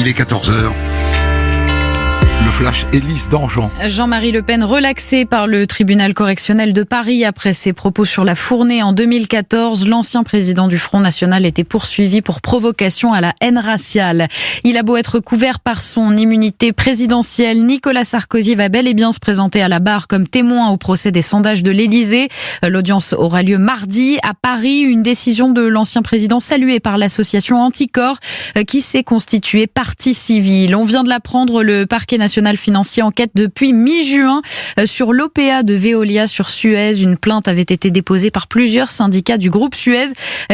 Il est 14h. Le flash Élise Dangean. Jean-Marie Le Pen relaxé par le tribunal correctionnel de Paris après ses propos sur la Fournée en 2014. L'ancien président du Front National était poursuivi pour provocation à la haine raciale. Il a beau être couvert par son immunité présidentielle, Nicolas Sarkozy va bel et bien se présenter à la barre comme témoin au procès des sondages de l'Élysée. L'audience aura lieu mardi à Paris. Une décision de l'ancien président saluée par l'association Anticorps qui s'est constituée partie civile. On vient de l'apprendre, le parquet national financier enquête depuis mi-juin sur l'OPA de Veolia sur Suez. Une plainte avait été déposée par plusieurs syndicats du groupe Suez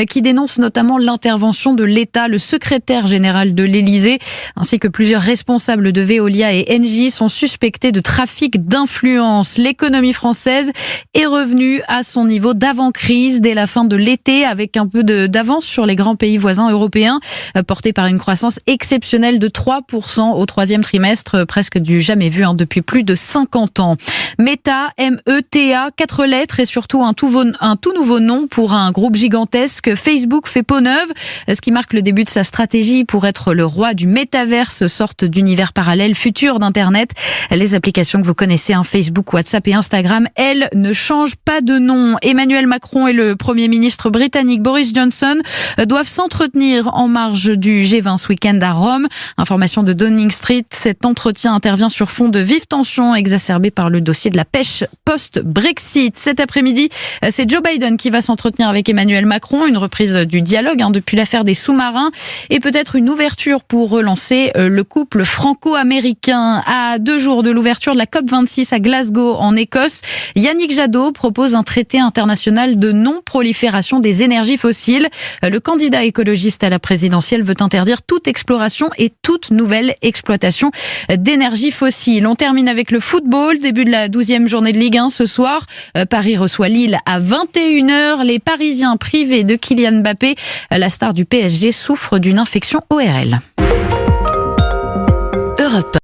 qui dénoncent notamment l'intervention de l'État. Le secrétaire général de l'Élysée ainsi que plusieurs responsables de Veolia et Engie sont suspectés de trafic d'influence. L'économie française est revenue à son niveau d'avant-crise dès la fin de l'été avec un peu d'avance sur les grands pays voisins européens, portée par une croissance exceptionnelle de 3% au troisième trimestre, presque du jamais vu depuis plus de 50 ans. Meta, M-E-T-A, 4 lettres et surtout un tout nouveau nom pour un groupe gigantesque. Facebook fait peau neuve, ce qui marque le début de sa stratégie pour être le roi du métaverse, sorte d'univers parallèle futur d'Internet. Les applications que vous connaissez, Facebook, WhatsApp et Instagram, elles ne changent pas de nom. Emmanuel Macron et le Premier ministre britannique Boris Johnson doivent s'entretenir en marge du G20 ce week-end à Rome. Information de Downing Street, cet entretien intervient sur fond de vives tensions exacerbées par le dossier de la pêche post-Brexit. Cet après-midi, c'est Joe Biden qui va s'entretenir avec Emmanuel Macron, une reprise du dialogue depuis l'affaire des sous-marins et peut-être une ouverture pour relancer le couple franco-américain. À 2 jours de l'ouverture de la COP26 à Glasgow en Écosse, Yannick Jadot propose un traité international de non-prolifération des énergies fossiles. Le candidat écologiste à la présidentielle veut interdire toute exploration et toute nouvelle exploitation d'énergie fossile. On termine avec le football, début de la 12e journée de Ligue 1 ce soir. Paris reçoit Lille à 21h. Les Parisiens privés de Kylian Mbappé, la star du PSG, souffre d'une infection ORL. Europe.